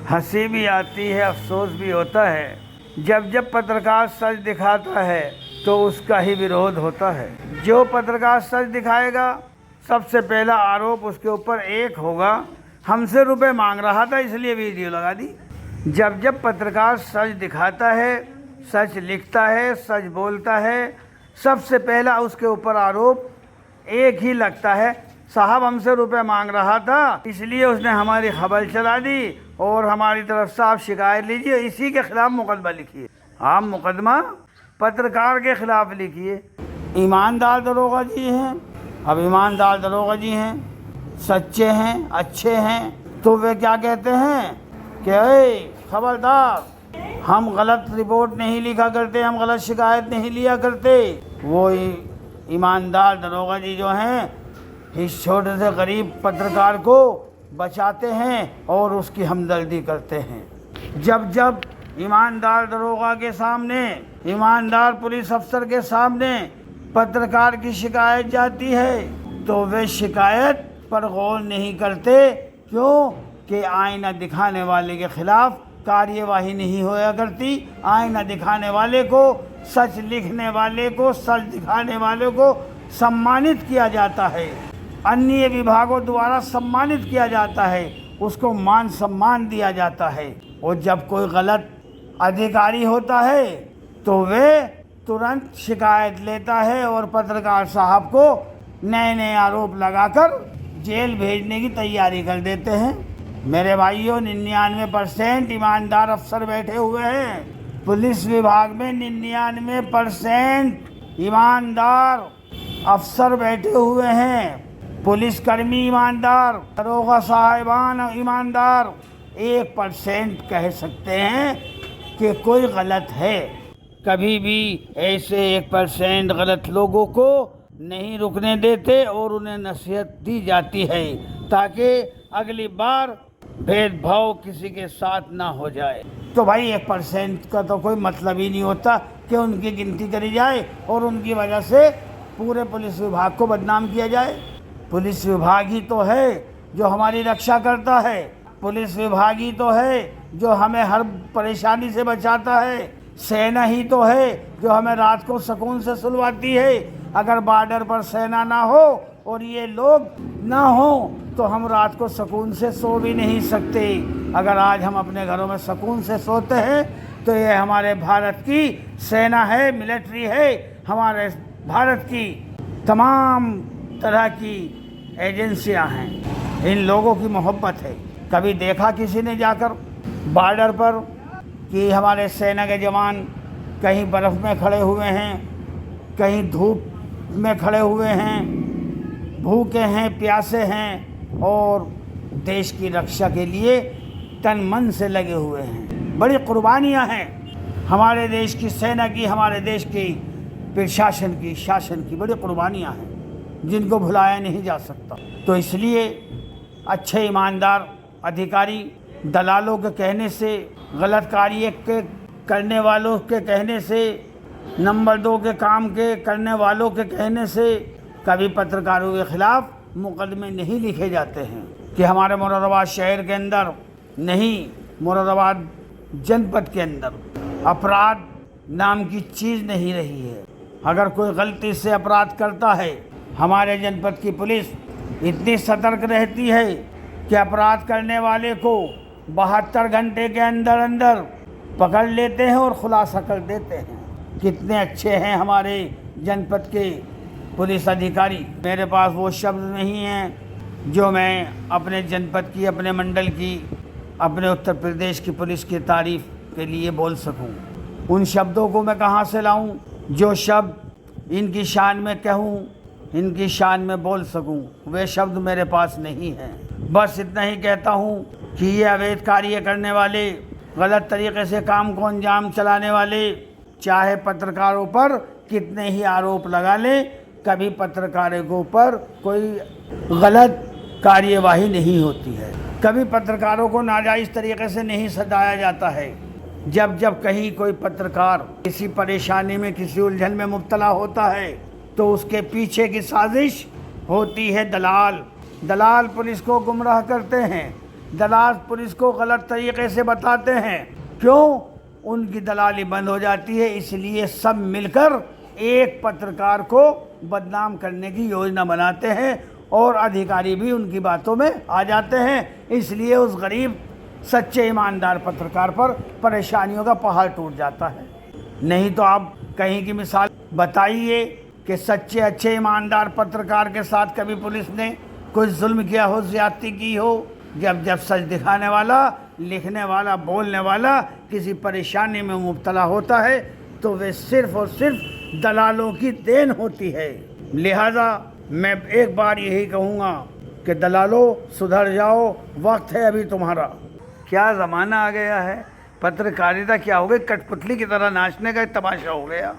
हंसी भी आती है, अफसोस भी होता है। जब जब पत्रकार सच दिखाता है तो उसका ही विरोध होता है। जो पत्रकार सच दिखाएगा, सबसे पहला आरोप उसके ऊपर एक होगा, हमसे रुपए मांग रहा था इसलिए वीडियो लगा दी। जब जब पत्रकार सच दिखाता है, सच लिखता है, सच बोलता है, सबसे पहला उसके ऊपर आरोप एक ही लगता है, साहब हमसे रुपए मांग रहा था इसलिए उसने हमारी खबर चला दी और हमारी तरफ से आप शिकायत लीजिए, इसी के खिलाफ मुकदमा लिखिए। आप मुकदमा पत्रकार के खिलाफ लिखिए। ईमानदार दरोगा जी हैं, अब ईमानदार दरोगा जी हैं, सच्चे हैं, अच्छे हैं, तो वे क्या कहते हैं कि खबरदार, हम गलत रिपोर्ट नहीं लिखा करते, हम गलत शिकायत नहीं लिया करते। वो ईमानदार दरोगा जी जो हैं इस छोटे से गरीब पत्रकार को बचाते हैं और उसकी हमदर्दी करते हैं। जब जब ईमानदार दरोगा के सामने, ईमानदार पुलिस अफसर के सामने पत्रकार की शिकायत जाती है तो वे शिकायत पर गौर नहीं करते। क्यों? कि आईना दिखाने वाले के खिलाफ कार्यवाही नहीं होया करती। आईना दिखाने वाले को, सच लिखने वाले को, सच दिखाने वाले को सम्मानित किया जाता है, अन्य विभागों द्वारा सम्मानित किया जाता है, उसको मान सम्मान दिया जाता है। और जब कोई गलत अधिकारी होता है तो वे तुरंत शिकायत लेता है और पत्रकार साहब को नए नए आरोप लगाकर जेल भेजने की तैयारी कर देते हैं। मेरे भाइयों, 99% ईमानदार अफसर बैठे हुए हैं। पुलिस विभाग में 99% ईमानदार अफसर बैठे हुए हैं। पुलिसकर्मी ईमानदार, दरोगा साहिबान ईमानदार। 1% कह सकते हैं कि कोई गलत है। कभी भी ऐसे 1% गलत लोगों को नहीं रुकने देते और उन्हें नसीहत दी जाती है ताकि अगली बार भेदभाव किसी के साथ ना हो जाए। तो भाई 1% का तो कोई मतलब ही नहीं होता कि उनकी गिनती करी जाए और उनकी वजह से पूरे पुलिस विभाग को बदनाम किया जाए। पुलिस विभाग ही तो है जो हमारी रक्षा करता है, पुलिस विभाग ही तो है जो हमें हर परेशानी से बचाता है, सेना ही तो है जो हमें रात को सुकून से सुलवाती है। अगर बॉर्डर पर सेना ना हो और ये लोग ना हो तो हम रात को सुकून से सो भी नहीं सकते। अगर आज हम अपने घरों में सुकून से सोते हैं तो ये हमारे भारत की सेना है, मिलिट्री है, हमारे भारत की तमाम तरह की एजेंसियां हैं। इन लोगों की मोहब्बत है। कभी देखा किसी ने जाकर बॉर्डर पर कि हमारे सेना के जवान कहीं बर्फ़ में खड़े हुए हैं, कहीं धूप में खड़े हुए हैं, भूखे हैं, प्यासे हैं और देश की रक्षा के लिए तन मन से लगे हुए हैं। बड़ी कुर्बानियां हैं हमारे देश की सेना की, हमारे देश की प्रशासन की, शासन की बड़ी कुर्बानियां हैं जिनको भुलाया नहीं जा सकता। तो इसलिए अच्छे ईमानदार अधिकारी दलालों के कहने से, गलत कार्य के करने वालों के कहने से, नंबर 2 के काम के करने वालों के कहने से कभी पत्रकारों के खिलाफ मुकदमे नहीं लिखे जाते हैं। कि हमारे मुरादाबाद शहर के अंदर नहीं, मुरादाबाद जनपद के अंदर अपराध नाम की चीज़ नहीं रही है। अगर कोई गलती से अपराध करता है, हमारे जनपद की पुलिस इतनी सतर्क रहती है कि अपराध करने वाले को 72 घंटे के अंदर अंदर पकड़ लेते हैं और खुलासा कर देते हैं। कितने अच्छे हैं हमारे जनपद के पुलिस अधिकारी। मेरे पास वो शब्द नहीं हैं जो मैं अपने जनपद की, अपने मंडल की, अपने उत्तर प्रदेश की पुलिस की तारीफ़ के लिए बोल सकूं। उन शब्दों को मैं कहां से लाऊं जो शब्द इनकी शान में कहूं, इनकी शान में बोल सकूं। वे शब्द मेरे पास नहीं हैं। बस इतना ही कहता हूं कि ये अवैध कार्य करने वाले, गलत तरीके से काम को अंजाम चलाने वाले, चाहे पत्रकारों पर कितने ही आरोप लगा लें, कभी पत्रकारों के ऊपर कोई गलत कार्यवाही नहीं होती है। कभी पत्रकारों को नाजायज़ तरीके से नहीं सजाया जाता है। जब जब कहीं कोई पत्रकार किसी परेशानी में, किसी उलझन में मुब्तला होता है तो उसके पीछे की साजिश होती है दलाल। दलाल पुलिस को गुमराह करते हैं, दलाल पुलिस को गलत तरीके से बताते हैं। क्यों? उनकी दलाली बंद हो जाती है, इसलिए सब मिलकर एक पत्रकार को बदनाम करने की योजना बनाते हैं और अधिकारी भी उनकी बातों में आ जाते हैं। इसलिए उस गरीब सच्चे ईमानदार पत्रकार पर परेशानियों का पहाड़ टूट जाता है। नहीं तो आप कहीं की मिसाल बताइए कि सच्चे अच्छे ईमानदार पत्रकार के साथ कभी पुलिस ने कोई जुल्म किया हो, ज्यादती की हो। जब सच दिखाने वाला, लिखने वाला, बोलने वाला किसी परेशानी में मुब्तला होता है तो वे सिर्फ और सिर्फ दलालों की देन होती है। लिहाजा मैं एक बार यही कहूँगा कि दलालों सुधर जाओ, वक्त है अभी तुम्हारा। क्या ज़माना आ गया है, पत्रकारिता क्या हो गई, कठपुतली की तरह नाचने का तमाशा हो गया।